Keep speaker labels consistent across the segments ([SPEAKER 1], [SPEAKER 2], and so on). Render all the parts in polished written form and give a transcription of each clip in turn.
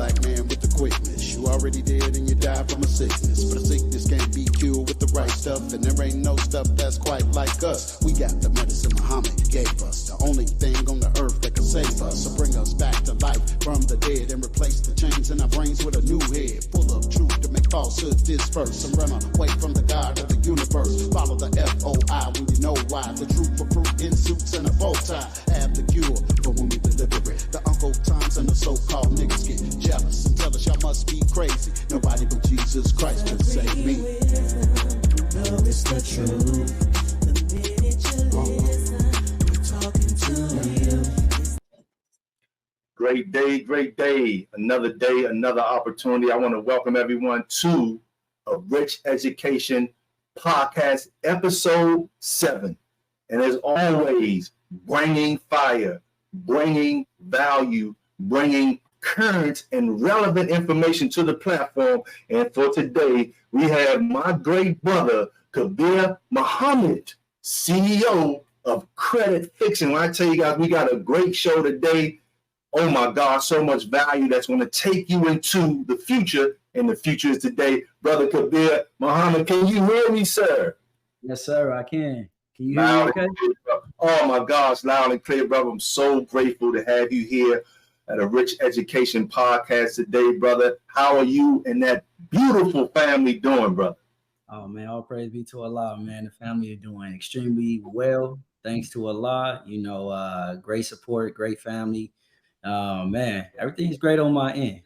[SPEAKER 1] black man with the quickness. You already dead and you die from a sickness. But a sickness can't be cured with the right stuff. And there ain't no stuff that's quite like us. We got the medicine Muhammad gave us. The only thing on the earth that can save us. So bring us back to life from the dead and replace the chains in our brains with a new head. Full of truth to make falsehood disperse. And run away from the God of the universe. Follow the FOI when you know why. The truth for fruit in suits and a bow tie. Have the cure for when we deliver it. The Uncle Toms and the so-called niggas get jealous and tell us y'all must be crazy. Nobody but Jesus Christ can save me.
[SPEAKER 2] No, it's the truth. The minute you listen, we're talking to you.
[SPEAKER 3] Great day, another opportunity. I want to welcome everyone to a Rich Education Podcast, episode 7. And as always, bringing fire, bringing value, bringing current and relevant information to the platform. And for today, we have my great brother, Khabir Muhammad, CEO of Creditfixrr. When I tell you guys, we got a great show today. Oh my God, so much value that's going to take you into the future, and the future is today. Brother Khabir Muhammad, can you hear me, sir?
[SPEAKER 4] Yes, sir, I can. Can you hear me okay?
[SPEAKER 3] Oh my gosh, loud and clear, brother. I'm so grateful to have you here at a Rich Education Podcast today, brother. How are you and that beautiful family doing, brother?
[SPEAKER 4] Oh man, all praise be to Allah, man. The family are doing extremely well, thanks to Allah. You know, great support, great family. Man, everything's great on my end.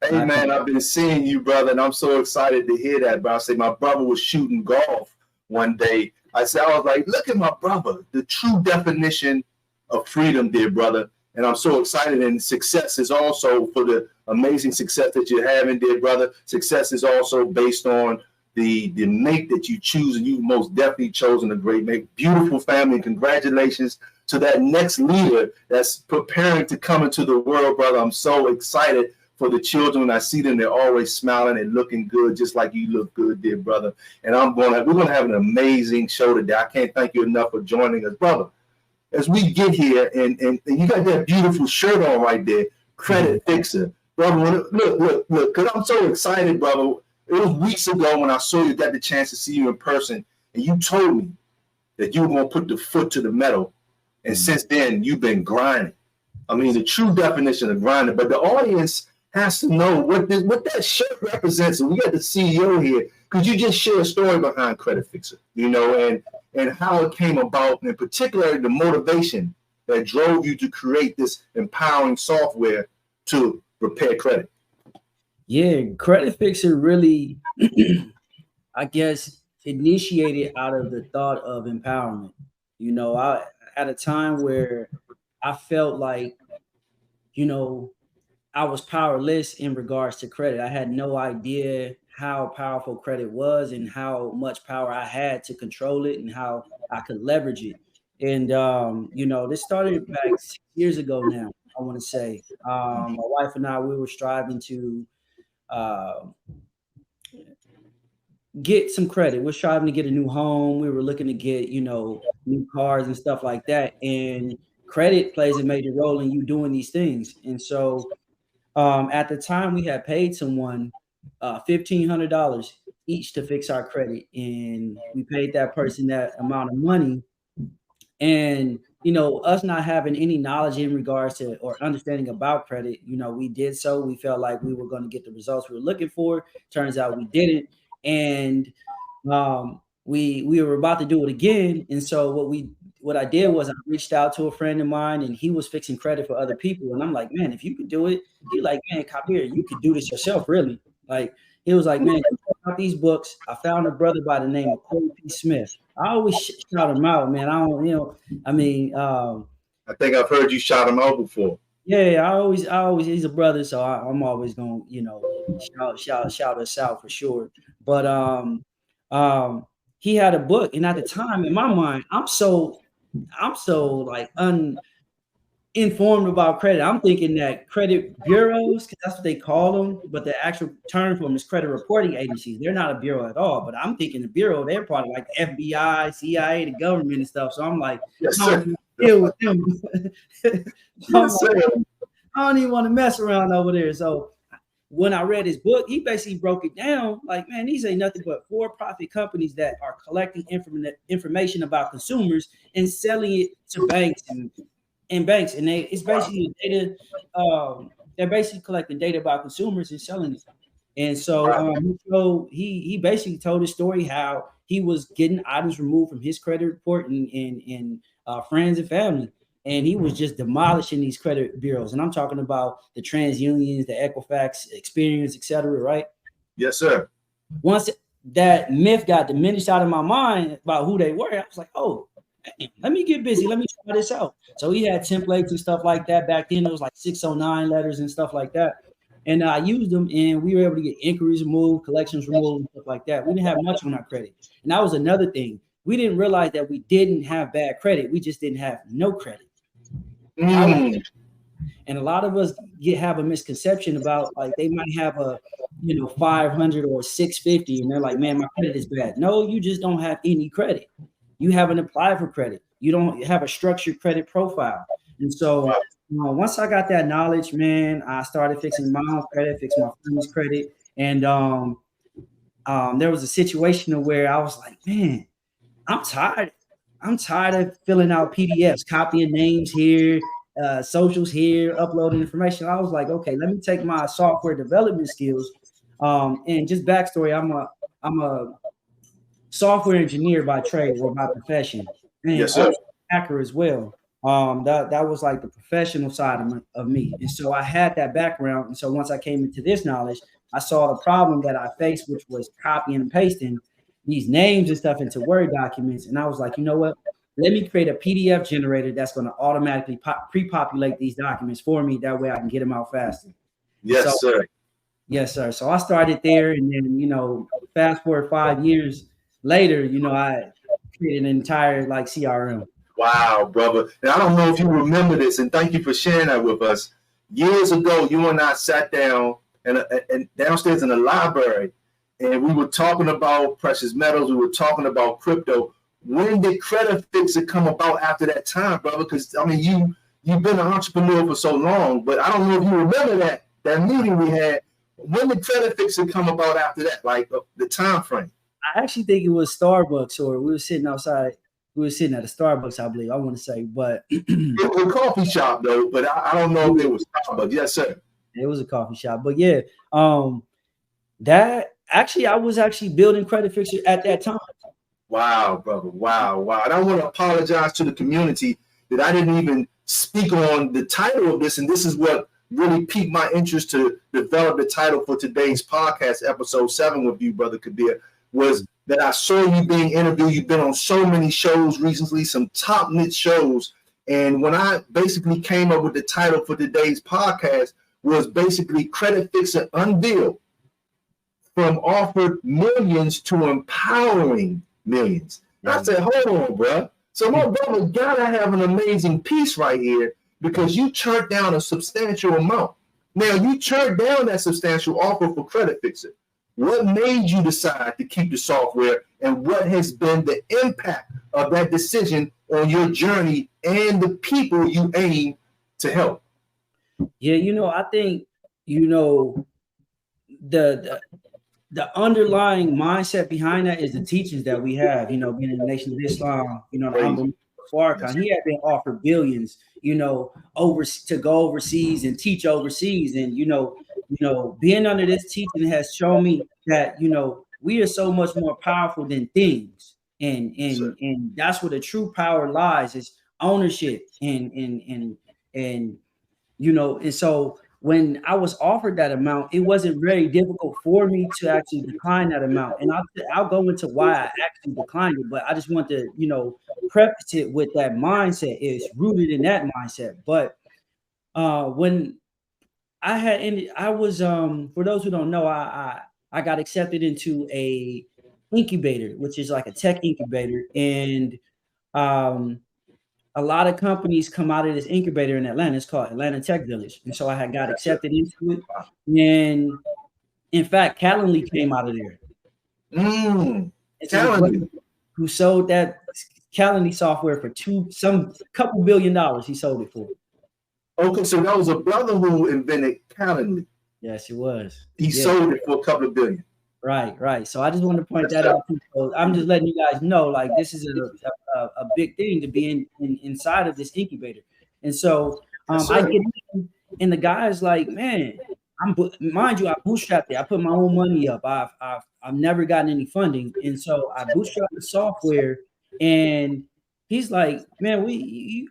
[SPEAKER 3] Hey man, I've been seeing you, brother, and I'm so excited to hear that. But I say my brother was shooting golf one day. I was like, look at my brother, the true definition of freedom, dear brother. And I'm so excited. And success is also for the amazing success that you're having, dear brother. Success is also based on the mate that you choose, and you've most definitely chosen a great mate. Beautiful family. Congratulations to that next leader that's preparing to come into the world, brother. I'm so excited for the children. When I see them, they're always smiling and looking good, just like you look good, dear brother. And we're gonna have an amazing show today. I can't thank you enough for joining us, brother. As we get here, and you got that beautiful shirt on right there, Creditfixrr, brother. Look, because I'm so excited, brother. It was weeks ago when I saw you, got the chance to see you in person, and you told me that you were gonna put the foot to the metal. And since then, you've been grinding. I mean, the true definition of grinding. But the audience has to know what that shirt represents. And we got the CEO here. Could you just share a story behind Creditfixrr, you know, and how it came about, and particularly the motivation that drove you to create this empowering software to repair credit?
[SPEAKER 4] Yeah, Creditfixrr really, I guess, initiated out of the thought of empowerment. You know, I at a time where I felt like, you know, I was powerless in regards to credit. I had no idea how powerful credit was and how much power I had to control it and how I could leverage it. And, you know, this started back 6 years ago now, I want to say. My wife and I, we were striving to get some credit. We're striving to get a new home. We were looking to get, you know, new cars and stuff like that. And credit plays a major role in you doing these things. And so at the time, we had paid someone $1,500 each to fix our credit. And we paid that person that amount of money. And, you know, us not having any knowledge in regards to or understanding about credit, you know, we did so. We felt like we were going to get the results we were looking for. Turns out we didn't. And we were about to do it again. And so what I did was I reached out to a friend of mine, and he was fixing credit for other people. And I'm like, man, if you could do it, he like, man, Khabir, you could do this yourself, really. Like, he was like, man, check out these books. I found a brother by the name of Corey P. Smith. I always shout him out, man. I don't, you know, I mean,
[SPEAKER 3] I think I've heard you shout him out before.
[SPEAKER 4] Yeah, I always, he's a brother, so I'm always gonna, you know, shout us out for sure. But he had a book, and at the time, in my mind, I'm so like uninformed about credit. I'm thinking that credit bureaus, because that's what they call them, but the actual term for them is credit reporting agencies. They're not a bureau at all. But I'm thinking the bureau, they're part of like the FBI, CIA, the government and stuff. So I'm like,
[SPEAKER 3] yes,
[SPEAKER 4] deal with them. Yes, I don't even want to mess around over there. So when I read his book, he basically broke it down like, man, these ain't nothing but for-profit companies that are collecting information about consumers and selling it to banks and banks. And it's basically data. They're basically collecting data about consumers and selling it. And so he basically told his story how he was getting items removed from his credit report and friends and family. And he was just demolishing these credit bureaus. And I'm talking about the TransUnions, the Equifax, Experience, etc. Right?
[SPEAKER 3] Yes, sir.
[SPEAKER 4] Once that myth got diminished out of my mind about who they were, I was like, oh, let me get busy. Let me try this out. So he had templates and stuff like that. Back then, it was like 609 letters and stuff like that. And I used them, and we were able to get inquiries removed, collections removed, and stuff like that. We didn't have much on our credit. And that was another thing. We didn't realize that we didn't have bad credit. We just didn't have no credit. And a lot of us have a misconception about like they might have a 500 or 650, and they're like, man, my credit is bad. No, you just don't have any credit. You haven't applied for credit. You don't have a structured credit profile. And so once I got that knowledge, man, I started fixing my own credit, fixing my friend's credit. And there was a situation where I was like, man, I'm tired. I'm tired of filling out PDFs, copying names here, socials here, uploading information. I was like, okay, let me take my software development skills. And just backstory, I'm a software engineer by trade or by profession. And
[SPEAKER 3] yes, sir.
[SPEAKER 4] Hacker as well. That was like the professional side of me. And so I had that background. And so once I came into this knowledge, I saw the problem that I faced, which was copying and pasting these names and stuff into Word documents. And I was like, you know what? Let me create a PDF generator that's going to automatically pre-populate these documents for me. That way I can get them out faster.
[SPEAKER 3] Yes, sir.
[SPEAKER 4] Yes, sir. So I started there, and then, fast forward 5 years later, I created an entire like CRM.
[SPEAKER 3] Wow, brother. And I don't know if you remember this, and thank you for sharing that with us. Years ago, you and I sat down and downstairs in the library, and we were talking about precious metals. We were talking about crypto. When did Creditfixrr come about after that time, brother? Because, I mean, you've been an entrepreneur for so long, but I don't know if you remember that meeting we had. When did Creditfixrr come about after that, like the time frame?
[SPEAKER 4] I actually think it was Starbucks, or we were sitting outside. We were sitting at a Starbucks, I believe. I want to say, but
[SPEAKER 3] it was a coffee shop though. But I don't know if it was Starbucks. Yes, sir.
[SPEAKER 4] It was a coffee shop, but yeah, that actually I was actually building Creditfixrr at that time.
[SPEAKER 3] Wow, brother. Wow. And I want to apologize to the community that I didn't even speak on the title of this, and this is what really piqued my interest to develop the title for today's podcast, episode 7 with you, brother Khabir, was that I saw you being interviewed. You've been on so many shows recently, some top niche shows. And when I basically came up with the title for today's podcast was basically Creditfixrr Unveiled, from offered millions to empowering millions. And I said, hold on, bro. So my brother gotta have an amazing piece right here, because you turned down a substantial amount. Now you turned down that substantial offer for Creditfixrr. What made you decide to keep the software, and what has been the impact of that decision on your journey and the people you aim to help?
[SPEAKER 4] Yeah, I think, the underlying mindset behind that is the teachings that we have, being in the Nation of Islam, the Farrakhan, he had been offered billions, to go overseas and teach overseas. And, being under this teaching has shown me that, we are so much more powerful than things. And that's where the true power lies, is ownership. And so when I was offered that amount, it wasn't very difficult for me to actually decline that amount. And I'll go into why I actually declined it, but I just want to, preface it with that mindset. It's rooted in that mindset. But when I was for those who don't know, I got accepted into a incubator, which is like a tech incubator, and a lot of companies come out of this incubator in Atlanta. It's called Atlanta Tech Village. And so I got accepted into it. And in fact, Calendly came out of there.
[SPEAKER 3] Calendly.
[SPEAKER 4] Who sold that Calendly software for couple $2 billion he sold it for.
[SPEAKER 3] Okay, so that was a brother who invented Calendly.
[SPEAKER 4] Yes, it was.
[SPEAKER 3] He
[SPEAKER 4] Yeah.
[SPEAKER 3] sold it for a couple of billion.
[SPEAKER 4] Right. So I just wanted to point that out. So I'm just letting you guys know, like, this is a big thing to be inside of this incubator. And so I get in, and the guy's like, man, mind you, I bootstrapped it. I put my own money up. I've never gotten any funding, and so I bootstrapped the software. And he's like, man,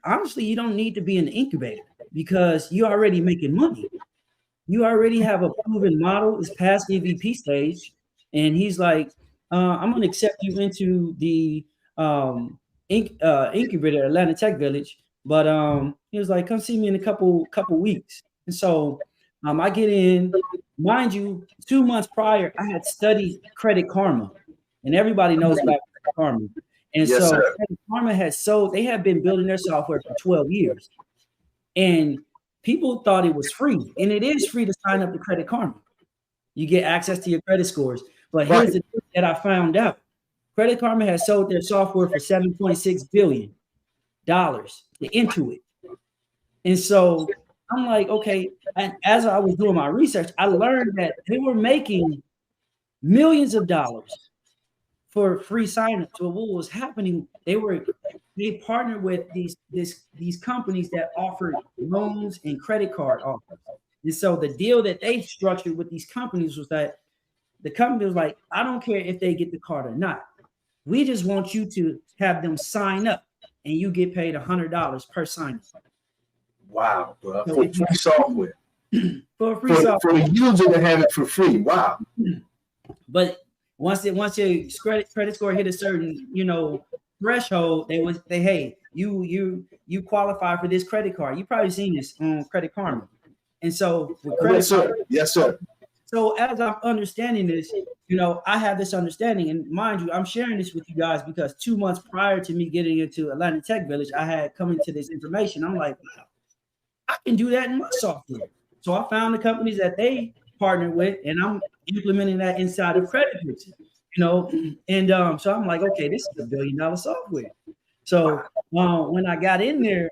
[SPEAKER 4] honestly, you don't need to be an incubator because you're already making money. You already have a proven model. It's past the MVP stage. And he's like, I'm going to accept you into the incubator, Atlanta Tech Village. But he was like, come see me in a couple weeks. And so I get in. Mind you, 2 months prior, I had studied Credit Karma. And everybody knows about Credit Karma. And
[SPEAKER 3] Yes,
[SPEAKER 4] so
[SPEAKER 3] sir.
[SPEAKER 4] Credit Karma they had been building their software for 12 years. And people thought it was free. And it is free to sign up to Credit Karma. You get access to your credit scores. But here's the thing that I found out. Credit Karma has sold their software for $7.6 billion to Intuit. And so I'm like, okay. And as I was doing my research, I learned that they were making millions of dollars for free signups. So what was happening, they partnered with these companies that offered loans and credit card offers. And so the deal that they structured with these companies was that the company was like, I don't care if they get the card or not. We just want you to have them sign up, and you get paid $100 per sign up.
[SPEAKER 3] Wow, bro. For free software.
[SPEAKER 4] For free software.
[SPEAKER 3] For the user to have it for free. Wow.
[SPEAKER 4] But once your credit score hit a certain, threshold, hey, you qualify for this credit card. You probably seen this on Credit Karma. And so with credit
[SPEAKER 3] Yes, sir.
[SPEAKER 4] So as I'm understanding this, I have this understanding, and mind you, I'm sharing this with you guys because 2 months prior to me getting into Atlanta Tech Village, I had come into this information. I'm like, wow, I can do that in my software. So I found the companies that they partnered with, and I'm implementing that inside of Creditfixrr, and so I'm like, okay, this is $1 billion software. So when I got in there,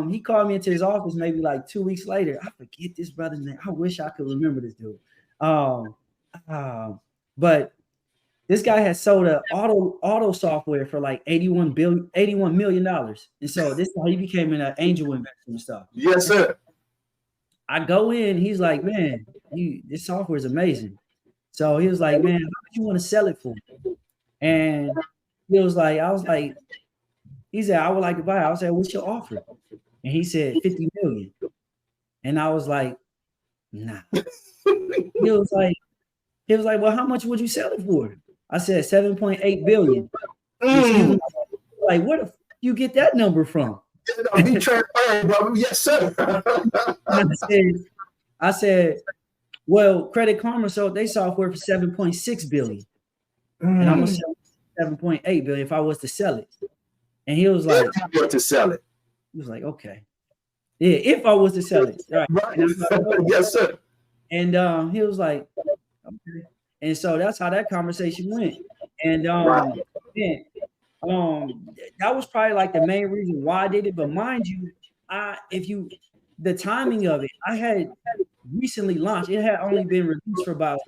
[SPEAKER 4] he called me into his office maybe like 2 weeks later. I forget this brother's name. I wish I could remember this dude. But this guy has sold an auto software for like $81 million. And so this is how he became an angel investor and stuff.
[SPEAKER 3] Yes, sir.
[SPEAKER 4] I go in, he's like, man, this software is amazing. So he was like, man, how much you want to sell it for? And he was like, he said, I would like to buy it. I said, what's your offer? And he said, 50 million. And I was like, nah. He was like, well, how much would you sell it for? I said, 7.8 billion. Like, where the you get that number from?
[SPEAKER 3] Be transparent, brother. Yes, sir.
[SPEAKER 4] I said, well, Credit Karma sold their software for 7.6 billion. And I'm gonna sell 7.8 billion if I was to sell it. And he was like,
[SPEAKER 3] if you were to sell it.
[SPEAKER 4] He was like, okay. Yeah, if I was to sell it. Right.
[SPEAKER 3] Like, yes, sir.
[SPEAKER 4] And he was like, okay. And so that's how that conversation went. And that was probably like the main reason why I did it. But mind you, the timing of it, I had recently launched. It had only been released for about,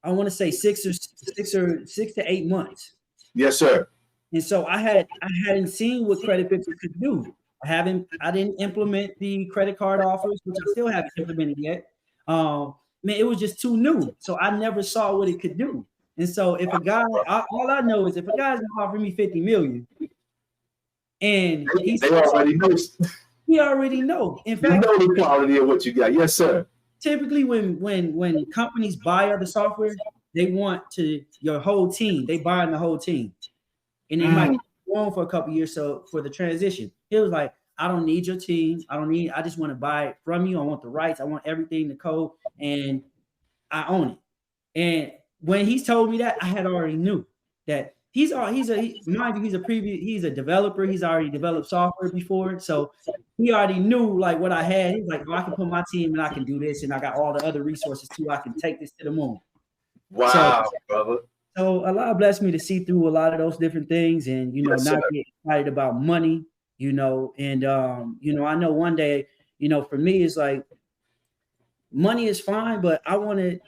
[SPEAKER 4] I want to say 6 to 8 months.
[SPEAKER 3] Yes, sir.
[SPEAKER 4] And so I hadn't seen what Creditfixrr could do. I didn't implement the credit card offers, which I still haven't implemented yet. Man, it was just too new. So I never saw what it could do. And so if a guy, all I know is if a guy's gonna offer me 50 million, and he already know. In fact,
[SPEAKER 3] you know the quality of what you got. Yes, sir.
[SPEAKER 4] Typically, when companies buy other software, they want your whole team. They buy the whole team, and they might go on for a couple years. So for the transition, it was like, I don't need your team. I just want to buy it from you. I want the rights. I want everything, the code, and I own it. And when he told me that, I had already knew that he's a developer. He's already developed software before. So he already knew like what I had. He's like, I can put my team and I can do this. And I got all the other resources too. I can take this to the moon.
[SPEAKER 3] Wow, brother.
[SPEAKER 4] So Allah blessed me to see through a lot of those different things and, not get excited about money, and, I know one day, for me, it's like money is fine, but I want to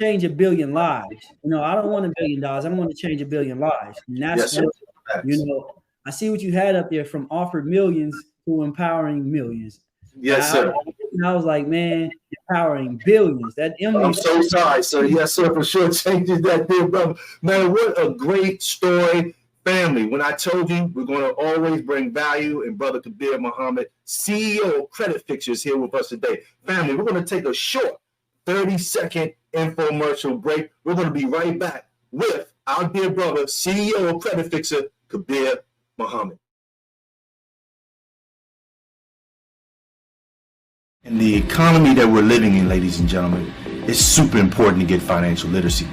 [SPEAKER 4] change a billion lives. I don't want $1 billion. I want to change a billion lives. And
[SPEAKER 3] Yes, sir.
[SPEAKER 4] I see what you had up there, from offered millions to empowering millions.
[SPEAKER 3] Yes, sir.
[SPEAKER 4] And I was like, man, empowering billions.
[SPEAKER 3] I'm so sorry, sir. Yes, sir, for sure changes that there, brother. Man, what a great story. Family, when I told you we're going to always bring value, and Brother Khabir Muhammad, CEO of Creditfixrr, is here with us today. Family, we're going to take a short 30-second infomercial break. We're going to be right back with our dear brother, CEO of Creditfixrr, Khabir Muhammad. In the economy that we're living in, ladies and gentlemen, it's super important to get financial literacy.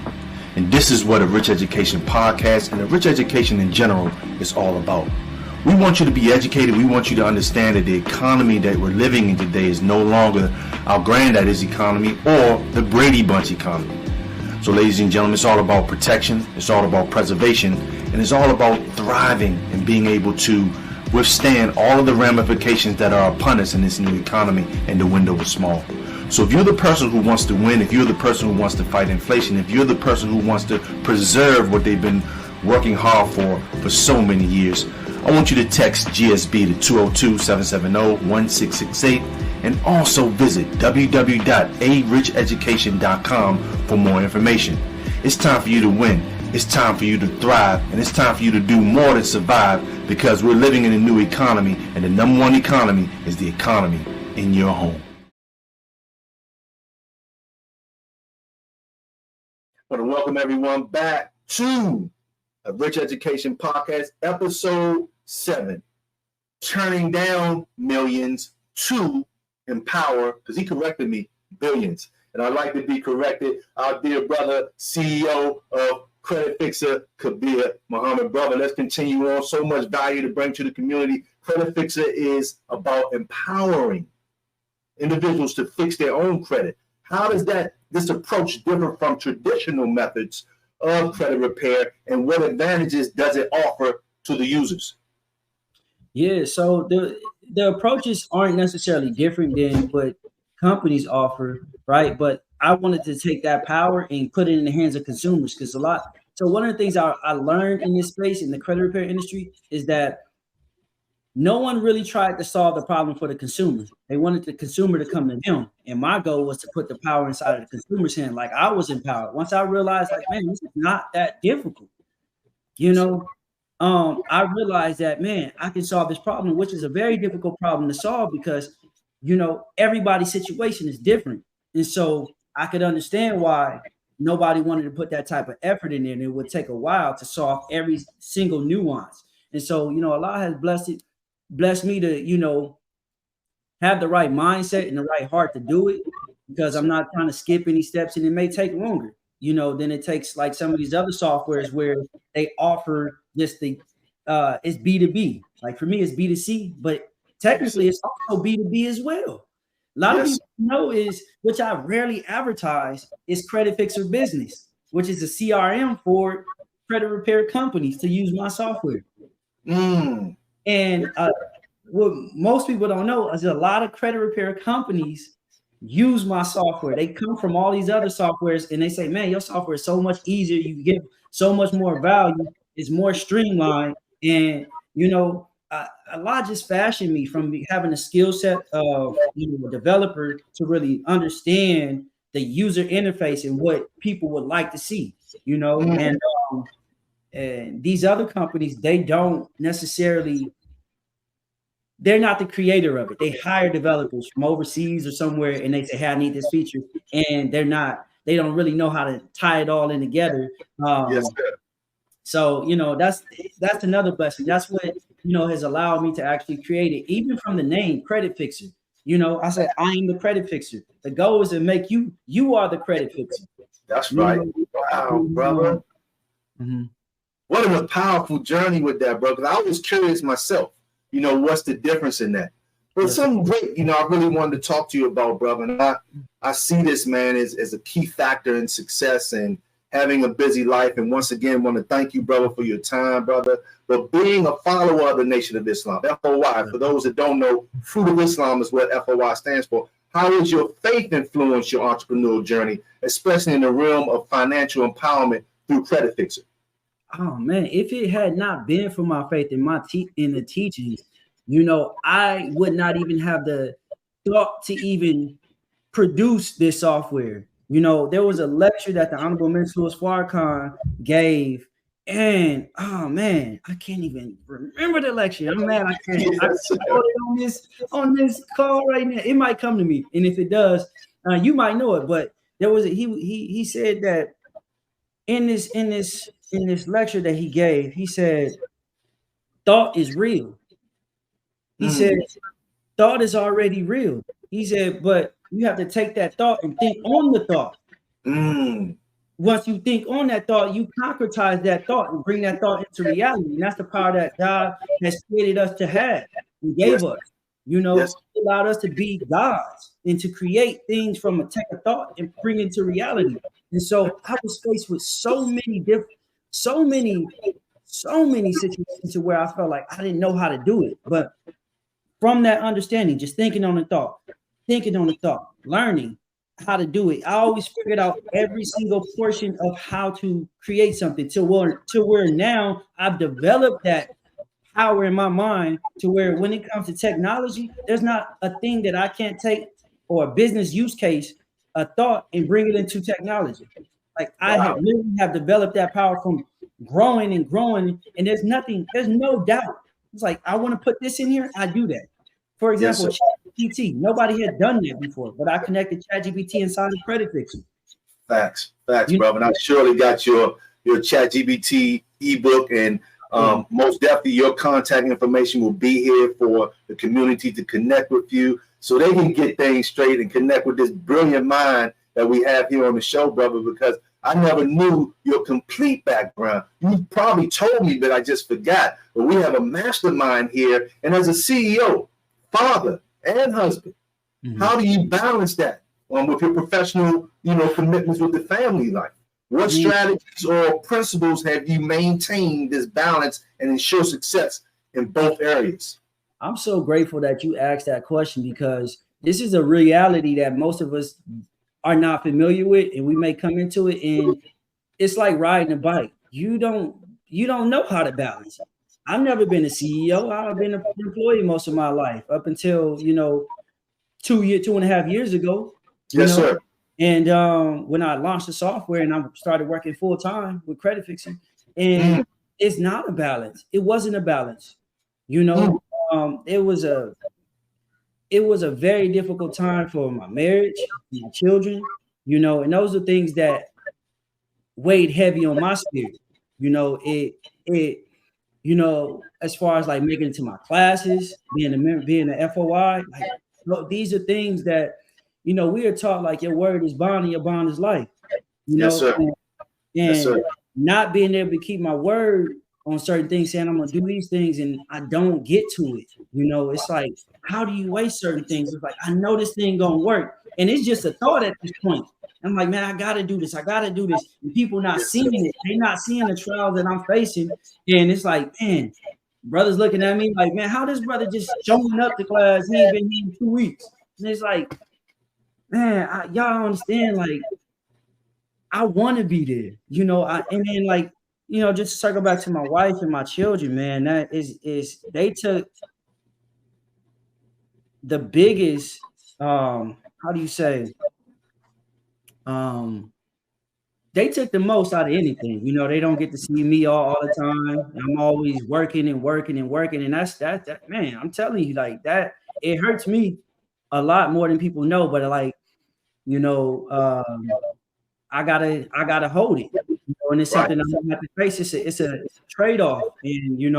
[SPEAKER 3] And this is what a Rich Education podcast and a Rich Education in general is all about. We want you to be educated. We want you to understand that the economy that we're living in today is no longer our granddaddy's economy or the Brady Bunch economy. So, ladies and gentlemen, it's all about protection. It's all about preservation. And it's all about thriving and being able to withstand all of the ramifications that are upon us in this new economy, and the window is small. So if you're the person who wants to win, if you're the person who wants to fight inflation, if you're the person who wants to preserve what they've been working hard for so many years, I want you to text GSB to 202-770-1668 and also visit www.aricheducation.com for more information. It's time for you to win. It's time for you to thrive, and it's time for you to do more than survive, because we're living in a new economy, and the number one economy is the economy in your home. I want to welcome everyone back to a Rich Education Podcast, episode 7, turning down millions to empower, because he corrected me, billions. And I'd like to be corrected. Our dear brother, CEO of Creditfixrr, Khabir Muhammad. Brother, let's continue on. So much value to bring to the community. Creditfixrr is about empowering individuals to fix their own credit. How does this approach differ from traditional methods of credit repair, and what advantages does it offer to the users?
[SPEAKER 4] Yeah, so the approaches aren't necessarily different than what companies offer, right? But I wanted to take that power and put it in the hands of consumers, because so one of the things I learned in this space, in the credit repair industry, is that no one really tried to solve the problem for the consumer. They wanted the consumer to come to them. And my goal was to put the power inside of the consumer's hand, like I was empowered. Once I realized, like, man, this is not that difficult. I realized that, man, I can solve this problem, which is a very difficult problem to solve, because, everybody's situation is different. And so I could understand why nobody wanted to put that type of effort in there, and it would take a while to solve every single nuance. And so, Allah has blessed me to, have the right mindset and the right heart to do it, because I'm not trying to skip any steps, and it may take longer, than it takes like some of these other softwares where they offer just it's B2B. Like for me, it's B2C, but technically it's also B2B as well. A lot of people know which I rarely advertise, is Creditfixrr Business, which is a CRM for credit repair companies to use my software. And what most people don't know is a lot of credit repair companies use my software. They come from all these other softwares and they say, man, your software is so much easier. You get so much more value. It's more streamlined. And, a lot just fashioned me from having a skill set of a developer to really understand the user interface and what people would like to see, and these other companies, they don't necessarily, they're not the creator of it. They hire developers from overseas or somewhere, and they say, hey, I need this feature. And they don't really know how to tie it all in together. So, that's another blessing. That's what, has allowed me to actually create it, even from the name Creditfixrr. I said, I am the Creditfixrr. The goal is to make you are the Creditfixrr.
[SPEAKER 3] That's right. Wow, brother.
[SPEAKER 4] Mm-hmm.
[SPEAKER 3] What a powerful journey with that, bro. Because I was curious myself, what's the difference in that? But something great, I really wanted to talk to you about, brother. And I see this, man, as a key factor in success and having a busy life. And once again, want to thank you, brother, for your time, brother, but being a follower of the Nation of Islam, FOI. For those that don't know, Fruit of Islam is what FOI stands for. How has your faith influenced your entrepreneurial journey, especially in the realm of financial empowerment through Creditfixrr?
[SPEAKER 4] Oh man, if it had not been for my faith in in the teachings, you know, I would not even have the thought to even produce this software. You know, there was a lecture that the Honorable Minister Farrakhan gave, and oh man, I can't even remember the lecture. I'm mad I can't. I can't on this call right now. It might come to me, and if it does, you might know it. But there was he said that in this lecture that he gave, he said thought is real. He said thought is already real. He said, but you have to take that thought and think on the thought. Once you think on that thought, you concretize that thought and bring that thought into reality. And that's the power that God has created us to have and gave us. You know, allowed us to be gods and to create things from a take of thought and bring into reality. And so I was faced with so many situations to where I felt like I didn't know how to do it. But from that understanding, just thinking on the thought, learning how to do it, I always figured out every single portion of how to create something to where now I've developed that power in my mind to where when it comes to technology, there's not a thing that I can't take or a business use case, a thought, and bring it into technology. Like I have literally have developed that power from growing, and there's no doubt. It's like I want to put this in here, I do that. For example, ChatGPT. Nobody had done that before, but I connected ChatGPT inside of Creditfixrr.
[SPEAKER 3] Facts, brother. And I surely got your ChatGPT ebook, and most definitely your contact information will be here for the community to connect with you, so they can get things straight and connect with this brilliant mind that we have here on the show, brother. Because I never knew your complete background. You probably told me, but I just forgot. But we have a mastermind here, and as a CEO, father, and husband, how do you balance that with your professional, commitments with the family life? What strategies or principles have you maintained this balance and ensure success in both areas?
[SPEAKER 4] I'm so grateful that you asked that question, because this is a reality that most of us are not familiar with, and we may come into it, and it's like riding a bike. You don't know how to balance it. I've never been a CEO. I've been an employee most of my life up until 2.5 years ago.
[SPEAKER 3] Yes, sir.
[SPEAKER 4] And when I launched the software and I started working full time with Creditfixrr, and it's not a balance. It wasn't a balance. It was a very difficult time for my marriage, my children, and those are things that weighed heavy on my spirit. As far as like making it to my classes, being an FOI, these are things that, we are taught like your word is bond and your bond is life.
[SPEAKER 3] Yes, sir.
[SPEAKER 4] And not being able to keep my word on certain things, saying I'm gonna do these things and I don't get to it. It's like, how do you weigh certain things? It's like, I know this thing gonna work, and it's just a thought at this point. I'm like, man, I gotta do this. And people not seeing it. They're not seeing the trials that I'm facing. And it's like, man, brothers looking at me like, man, how this brother just showing up to class? He ain't been here in 2 weeks. And it's like, man, y'all understand, like, I want to be there, and then like, just to circle back to my wife and my children, man, that is they took the biggest, how do you say, they took the most out of anything. They don't get to see me all the time. I'm always working, and that's that man, I'm telling you, like, that it hurts me a lot more than people know, but like, I gotta hold it, and it's something I'm gonna have to face. It's a trade-off, and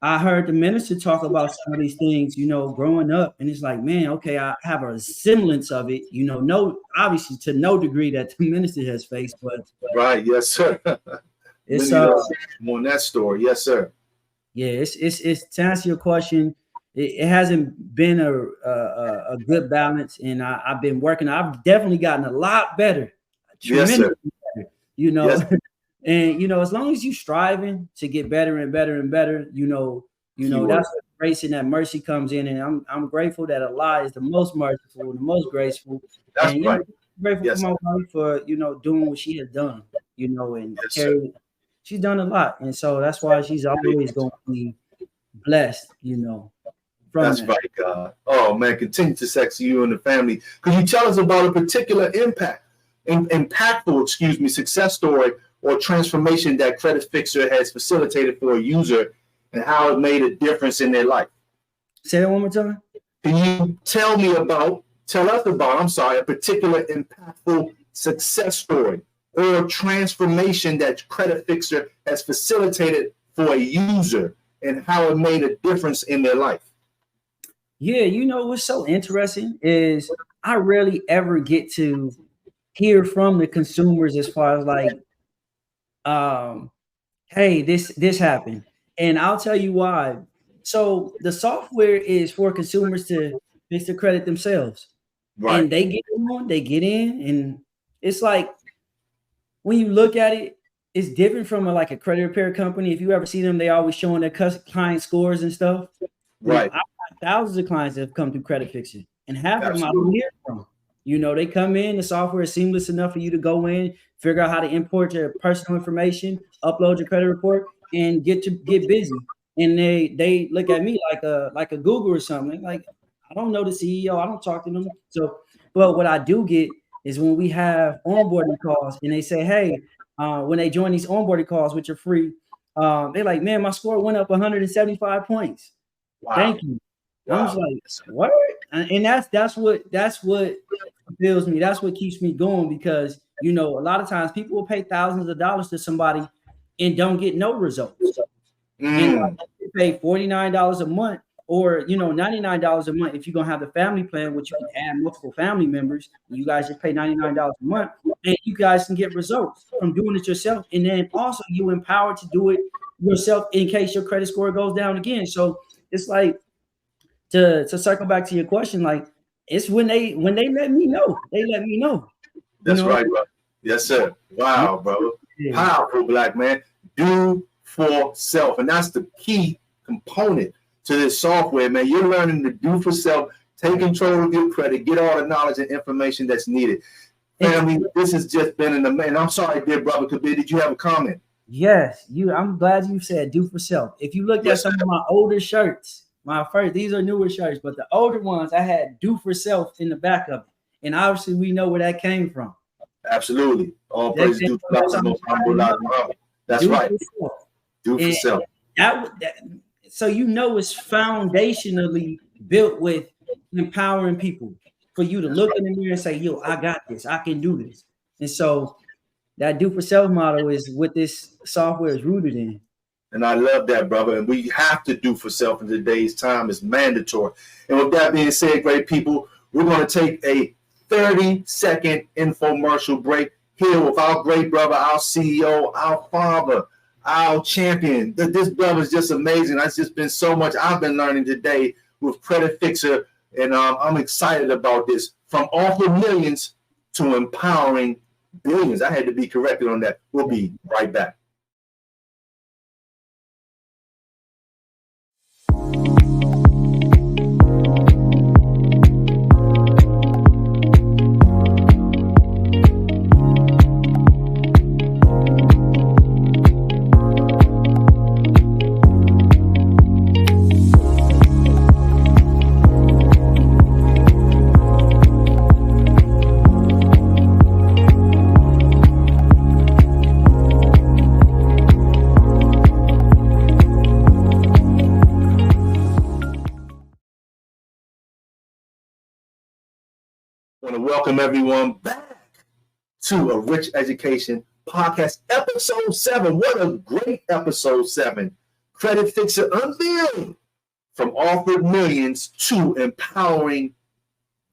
[SPEAKER 4] I heard the minister talk about some of these things, growing up, and it's like, man, okay, I have a semblance of it, no, obviously to no degree that the minister has faced, but
[SPEAKER 3] right, yes, sir.
[SPEAKER 4] It's
[SPEAKER 3] on that story, yes, sir.
[SPEAKER 4] Yeah, it's to answer your question, it hasn't been a good balance, and I've been working. I've definitely gotten a lot better.
[SPEAKER 3] Yes, sir.
[SPEAKER 4] Better. you know.
[SPEAKER 3] Yes.
[SPEAKER 4] And as long as you striving to get better and better and better, that's where grace and that mercy comes in. And I'm grateful that Allah is the most merciful, the most graceful.
[SPEAKER 3] That's
[SPEAKER 4] And
[SPEAKER 3] right.
[SPEAKER 4] grateful
[SPEAKER 3] Yes.
[SPEAKER 4] for my wife for doing what she has done, and
[SPEAKER 3] Yes, sir.
[SPEAKER 4] she's done a lot. And so that's why she's always going to be blessed, from
[SPEAKER 3] That's
[SPEAKER 4] that.
[SPEAKER 3] right, God. Oh man, continue to sex you and the family. Could you tell us about a particular impactful, success story or transformation that Creditfixrr has facilitated for a user and how it made a difference in their life?
[SPEAKER 4] Say that one more time.
[SPEAKER 3] Can you tell us about, a particular impactful success story or transformation that Creditfixrr has facilitated for a user and how it made a difference in their life?
[SPEAKER 4] Yeah, what's so interesting is I rarely ever get to hear from the consumers as far as like, hey, this happened. And I'll tell you why. So the software is for consumers to fix the credit themselves.
[SPEAKER 3] Right.
[SPEAKER 4] And they get in, and it's like when you look at it, it's different from a credit repair company. If you ever see them, they always showing their client scores and stuff.
[SPEAKER 3] Right.
[SPEAKER 4] I've had thousands of clients that have come through Creditfixrr, and half of them I
[SPEAKER 3] Absolutely.
[SPEAKER 4] don't hear from. They come in, the software is seamless enough for you to go in, figure out how to import your personal information, upload your credit report, and get busy. And they look at me like a Google or something. Like, I don't know the CEO, I don't talk to them. So, but what I do get is when we have onboarding calls and they say, hey, when they join these onboarding calls, which are free, they're like, man, my score went up 175 points.
[SPEAKER 3] Wow.
[SPEAKER 4] Thank you.
[SPEAKER 3] Wow.
[SPEAKER 4] I was like, what? And that's what fulfills me. That's what keeps me going, because a lot of times people will pay thousands of dollars to somebody and don't get no results. And they pay $49 a month or $99 a month if you're gonna have the family plan, which you can add multiple family members. You guys just pay $99 a month, and you guys can get results from doing it yourself. And then also you empowered to do it yourself in case your credit score goes down again. So it's like, to circle back to your question, like, it's when they let me know. They let me know.
[SPEAKER 3] That's right, bro. Yes, sir. Wow, bro. Yeah. Powerful, black man. Do for self. And that's the key component to this software, man. You're learning to do for self, take control of your credit, get all the knowledge and information that's needed. Family, this has just been an amazing. I'm sorry, dear brother Khabir, did you have a comment?
[SPEAKER 4] Yes, I'm glad you said do for self. If you looked at some of my older shirts, these are newer shirts, but the older ones I had do for self in the back of it. And obviously we know where that came from.
[SPEAKER 3] Absolutely. All praise due to God. That's right. Do for self.
[SPEAKER 4] So it's foundationally built with empowering people for you to look in the mirror and say, yo, I got this, I can do this. And so that do for self model is what this software is rooted in.
[SPEAKER 3] And I love that, brother. And we have to do for self in today's time. It's mandatory. And with that being said, great people, we're going to take a 30-second infomercial break here with our great brother, our CEO, our father, our champion. This brother is just amazing. That's just been so much I've been learning today with Creditfixrr. And I'm excited about this. From offering millions to empowering billions. I had to be corrected on that. We'll be right back. I want to welcome everyone back to A Rich Education Podcast, episode 7. What a great episode 7. Creditfixrr unveiling from offered millions to empowering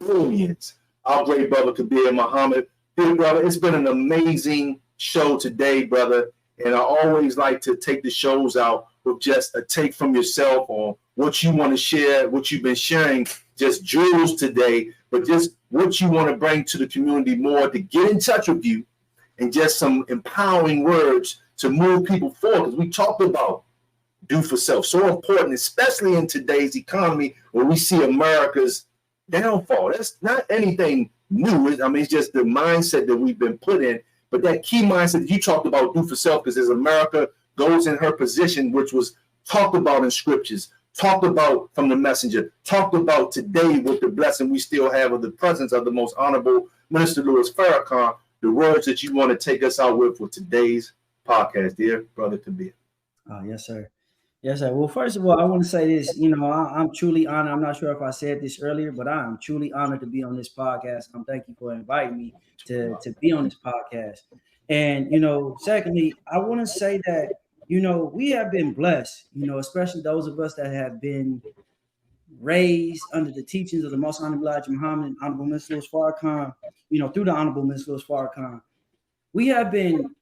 [SPEAKER 3] billions. Our great brother, Khabir Muhammad. Big brother, it's been an amazing show today, brother. And I always like to take the shows out with just a take from yourself on what you want to share, what you've been sharing, just jewels today, but just what you want to bring to the community more to get in touch with you and just some empowering words to move people forward. Because we talked about do for self, so important, especially in today's economy where we see America's downfall. That's not anything new. I mean, it's just the mindset that we've been put in. But that key mindset that you talked about, do for self, because as America goes in her position, which was talked about in scriptures, talked about from the messenger, talked about today with the blessing we still have of the presence of the most honorable Minister Louis Farrakhan, the words that you want to take us out with for today's podcast, dear brother Khabir.
[SPEAKER 4] Oh, yes, sir. Yes, sir. Well, first of all, I want to say this. You know, I'm truly honored. I'm not sure if I said this earlier, but I am truly honored to be on this podcast. I'm thank you for inviting me to be on this podcast. And, you know, secondly, I want to say that, you know, we have been blessed, you know, especially those of us that have been raised under the teachings of the most honorable Elijah Muhammad, Honorable Minister Louis Farrakhan, you know, through the Honorable Minister Louis Farrakhan. We have been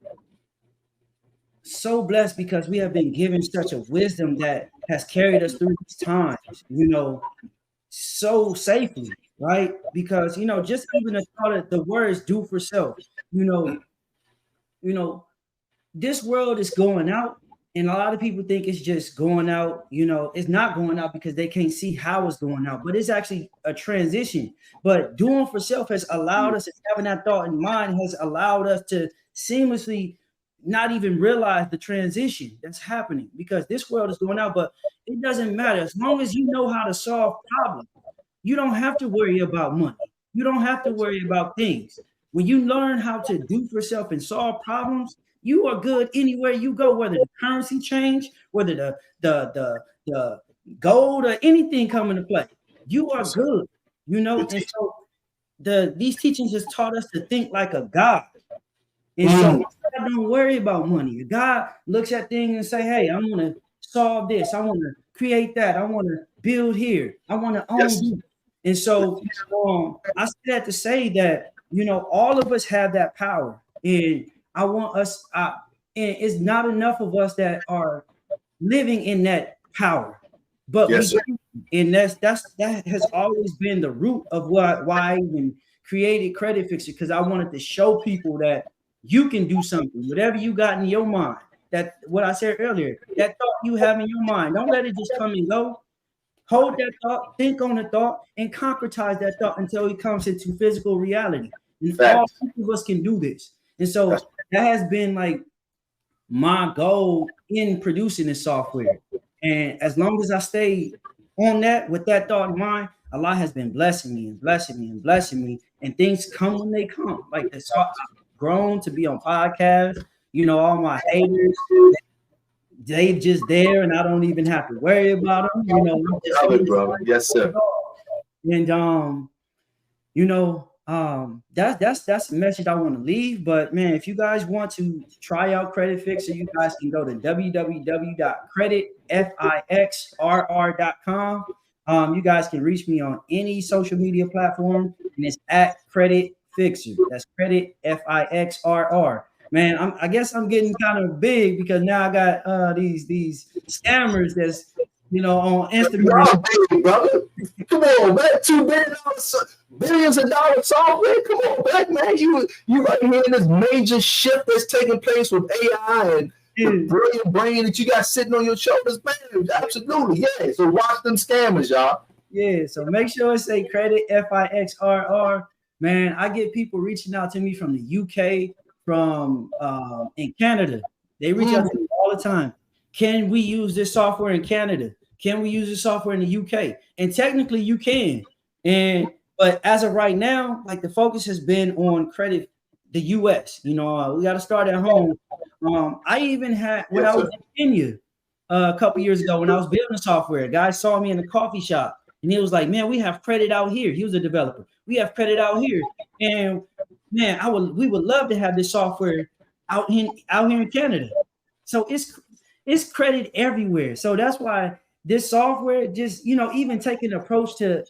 [SPEAKER 4] so blessed because we have been given such a wisdom that has carried us through these times, you know, so safely, right? Because, you know, just even the thought of the words do for self, you know, this world is going out, and a lot of people think it's just going out. You know, it's not going out because they can't see how it's going out, but it's actually a transition. But doing for self has allowed us, having that thought in mind has allowed us to seamlessly not even realize the transition that's happening, because this world is going out, but it doesn't matter. As long as you know how to solve problems, you don't have to worry about money. You don't have to worry about things. When you learn how to do for self and solve problems, you are good anywhere you go, whether the currency change, whether the gold or anything come into play. You are good, you know. And so these teachings just taught us to think like a God. And so God don't worry about money. God looks at things and say, hey, I'm going to solve this. I want to create that. I want to build here. I want to own this. And so I say that to say that, you know, all of us have that power. And I want us, and it's not enough of us that are living in that power. But and that has always been the root of why I even created Creditfixrr, because I wanted to show people that you can do something, whatever you got in your mind. That what I said earlier, that thought you have in your mind, don't let it just come and go. Hold that thought, think on the thought, and concretize that thought until it comes into physical reality. And all of us can do this. And so that has been like my goal in producing this software. And as long as I stay on that with that thought in mind, Allah has been blessing me and blessing me and blessing me. And things come when they come. Like this, I've grown to be on podcasts. You know, all my haters, they just there, and I don't even have to worry about them. You know,
[SPEAKER 3] yes, sir.
[SPEAKER 4] And you know, that's the message I want to leave. But man, if you guys want to try out Creditfixrr, you guys can go to www.creditfixrr.com. You guys can reach me on any social media platform, and it's at Creditfixrr. That's Creditfixrr. Man, I guess I'm getting kind of big because now I got these scammers that's, you know, on Instagram.
[SPEAKER 3] Hey, brother, come on, man! billions of dollars software. Come on, back, man! You right here in this major shift that's taking place with AI and the brilliant brain that you got sitting on your shoulders, man. Absolutely, yeah. So watch them scammers, y'all.
[SPEAKER 4] Yeah. So make sure it say Creditfixrr. Man, I get people reaching out to me from the UK, from in Canada. They reach out to me all the time. Can we use this software in Canada? Can we use this software in the UK? And technically you can. But as of right now, like the focus has been on the US. You know, we got to start at home. I even had, when I was in Kenya a couple years ago, when I was building software, a guy saw me in a coffee shop and he was like, man, we have credit out here. He was a developer. We have credit out here. And man, we would love to have this software out here in Canada. So it's credit everywhere. So that's why this software just, you know, even taking an approach to,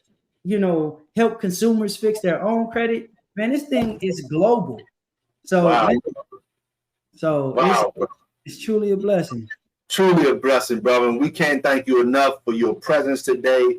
[SPEAKER 4] you know, help consumers fix their own credit. Man, this thing is global. So,
[SPEAKER 3] wow.
[SPEAKER 4] It's truly a blessing.
[SPEAKER 3] Truly a blessing, brother. And we can't thank you enough for your presence today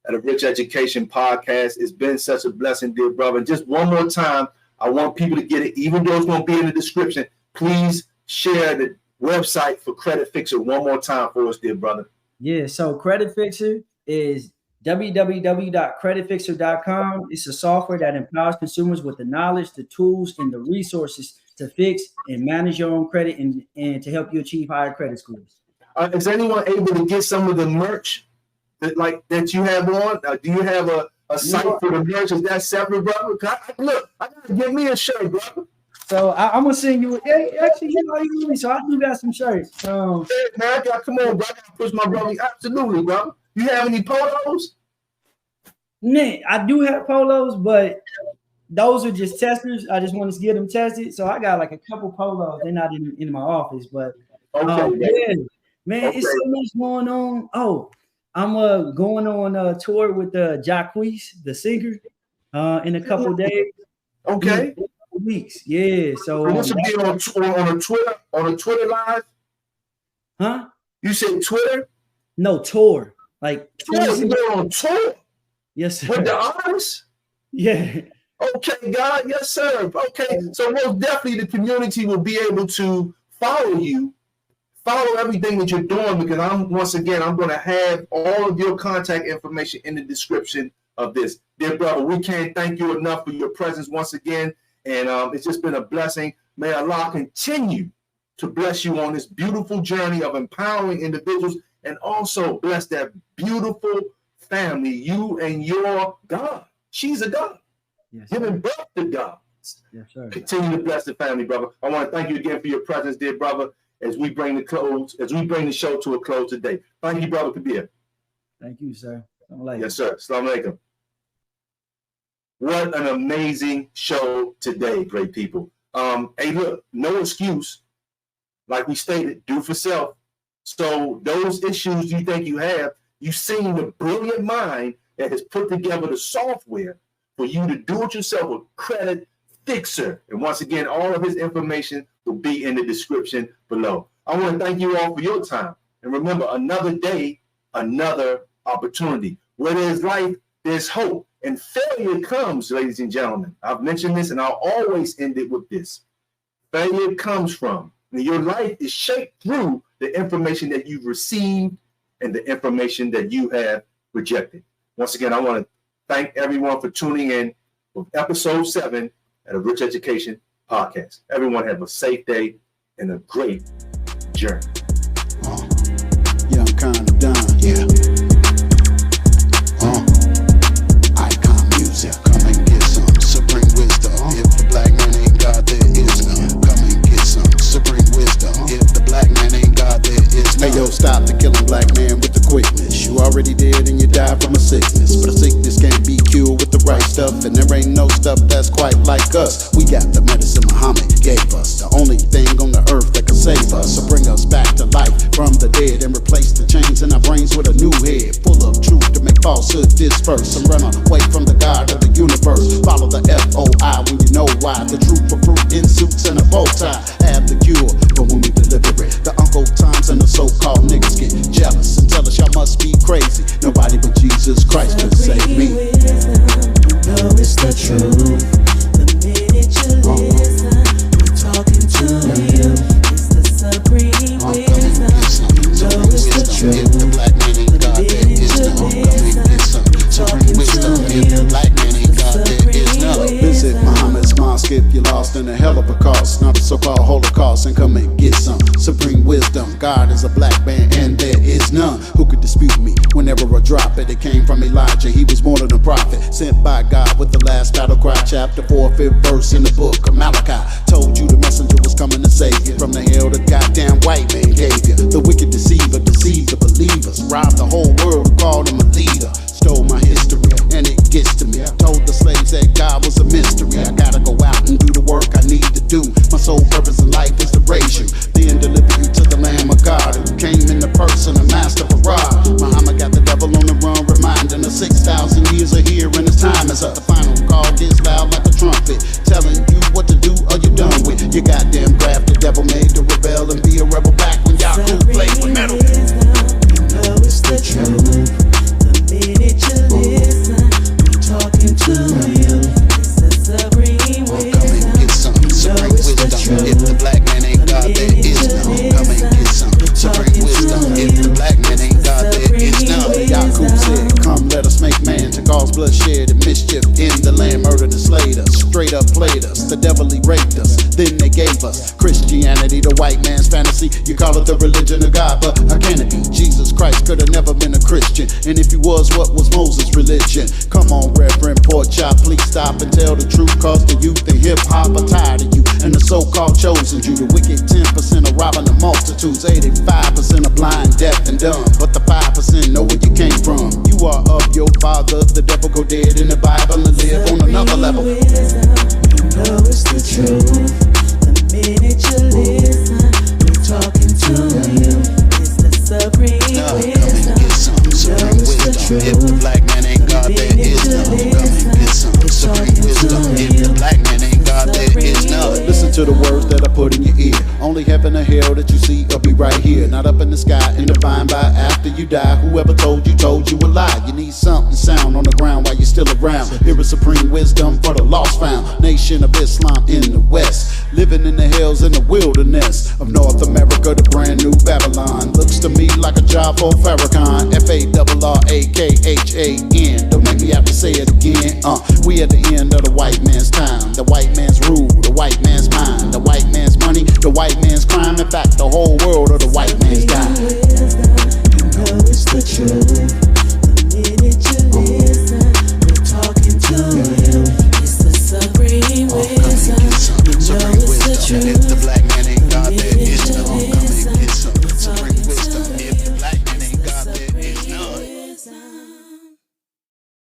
[SPEAKER 3] at a Rich Education Podcast. It's been such a blessing, dear brother. And just one more time, I want people to get it, even though it's going to be in the description. Please share the website for Creditfixrr one more time for us, dear brother.
[SPEAKER 4] Yeah, so Creditfixrr is www.creditfixrr.com. It's a software that empowers consumers with the knowledge, the tools, and the resources to fix and manage your own credit and to help you achieve higher credit scores.
[SPEAKER 3] Is anyone able to get some of the merch that you have on? Do you have a site for the merch? Is that separate, brother? Look, I gotta get me a shirt, brother.
[SPEAKER 4] So I'm gonna send you. Actually, you know me, so I do got some shirts.
[SPEAKER 3] Hey, man, come on, bro. I gotta push my brother. Absolutely, bro. You have any polos?
[SPEAKER 4] Man, I do have polos, but those are just testers. I just want to get them tested. So I got like a couple polos. They're not in my office, but yeah, man, it's so much going on. Oh, I'm going on a tour with Jacquees, the singer, in a couple of days.
[SPEAKER 3] Okay.
[SPEAKER 4] Weeks, yeah. So
[SPEAKER 3] this will be on a Twitter live.
[SPEAKER 4] Huh?
[SPEAKER 3] You said Twitter?
[SPEAKER 4] No, tour. Like
[SPEAKER 3] you going on tour?
[SPEAKER 4] Yes, sir.
[SPEAKER 3] With the artists?
[SPEAKER 4] Yeah.
[SPEAKER 3] Okay, God, yes, sir. Okay, so most definitely the community will be able to follow you, follow everything that you're doing, because I'm going to have all of your contact information in the description of this. Dear brother, we can't thank you enough for your presence once again. And it's just been a blessing. May Allah continue to bless you on this beautiful journey of empowering individuals, and also bless that beautiful family, you and your God. She's a God.
[SPEAKER 4] Yes,
[SPEAKER 3] giving birth to God.
[SPEAKER 4] Yes, sir.
[SPEAKER 3] Continue to bless the family, brother. I want to thank you again for your presence, dear brother, as we bring the show to a close today. Thank you, brother Khabir.
[SPEAKER 4] Thank you, sir.
[SPEAKER 3] Yes, sir. Assalamu alaikum. What an amazing show today, great people. Hey, look, no excuse. Like we stated, do for self. So those issues you think you have, you've seen the brilliant mind that has put together the software for you to do it yourself with Creditfixrr. And once again, all of his information will be in the description below. I want to thank you all for your time. And remember, another day, another opportunity. Where there's life, there's hope. And failure comes, ladies and gentlemen. I've mentioned this, and I'll always end it with this. Failure comes from, and your life is shaped through the information that you've received and the information that you have rejected. Once again, I want to thank everyone for tuning in with episode 7 at A Rich Education Podcast. Everyone have a safe day and a great journey.
[SPEAKER 1] Yeah, I'm kind of done. Yeah. Icon music. Come and get some supreme wisdom. If the black man ain't God, there is none. Come and get some supreme wisdom. If the black man ain't God, there is none. Hey, yo, stop the killing black man with the quickness. You already dead and you died from a sickness. But a sickness can't be cured with the right stuff. And there ain't no stuff that's quite like us. We got the medicine Muhammad gave us. The only thing on the earth that can save us. So bring us back to life from the dead and replace the chains in our brains with a new head. Full of truth to make falsehood disperse. And run away from the God of the universe. Follow the FOI when you know why. The truth for fruit in suits and a bow tie. Have the cure, but when we deliver it, the Uncle Toms and the so-called niggas get jealous and tell us y'all must be crazy. Nobody but Jesus Christ could save me.
[SPEAKER 2] No, it's the truth. The minute you listen, we're talking to you. It's the supreme wisdom. No, it's the truth.
[SPEAKER 1] If the black man ain't God, there is none. Come and get some supreme wisdom. If the black man ain't God, there is none. Visit Muhammad's mosque if you're lost in a hell of a cause, not a so-called Holocaust, and come and get some supreme wisdom. God is a black man and there is none who could dispute me. Whenever I drop it, it came from Elijah. He was more than a prophet, sent by God with the last battle cry. Chapter 4, 5th verse in the book of Malachi. Told you the messenger was coming to save you from the hell the goddamn white man gave you. The wicked deceiver deceived the believers, robbed the whole world and called him a leader. Stole my history and it gets to me. Told the slaves that God was a mystery. I gotta go out and do the work I need to do. My sole purpose in life is to raise you, then deliver you to the Lamb of God who came in the person of Master Farad. Muhammad got the devil on the run, reminding us 6,000 years are here and his time is up. The final call gets loud like a trumpet, telling you what to do or you're done with. You goddamn graft, the devil made to rebel and be a rebel back when y'all cool played with metal.
[SPEAKER 2] You know it's the truth. The minute you
[SPEAKER 1] bloodshed and mischief in the land, murdered and slayed us, straight up played us, the devil he raped us, then they gave us Christianity, the white man's fantasy. You call it the religion of God, but how can it be? Jesus Christ could have never been a Christian, and if he was, what was Moses' religion? Come on, Reverend Porkchop, please stop and tell the truth, cause the youth and hip-hop are tired of you and the so-called chosen Jew. The wicked 10% are robbing the multitudes, 85% are blind, deaf, and dumb, but the 5% know where you came from. You are of your father, the devil go dead in the Bible and live on another level.
[SPEAKER 2] You know it's the truth. The minute you listen, we're talking to you. It's the supreme wisdom. You know it's the truth.
[SPEAKER 1] If the black man ain't God, there is none. Come and get some supreme wisdom. If the black man ain't God, there is none. Listen to the words that I put in your ear. Only heaven or hell that you see will be right here, not up in the sky in the vine by after you die. Whoever told you a lie. You need something sound on the ground while you're still around. Here is supreme wisdom for the lost found. Nation of Islam in the West, living in the hills in the wilderness of North America, the brand new Babylon. Looks to me like a job for Farrakhan. Farrakhan. Don't make me have to say it again. We at the end of the white man's time, the white man's rule, the white man's mind, the white man's money, the white man's crime. In fact, the whole world of the white man's dying.
[SPEAKER 2] You know it's the truth.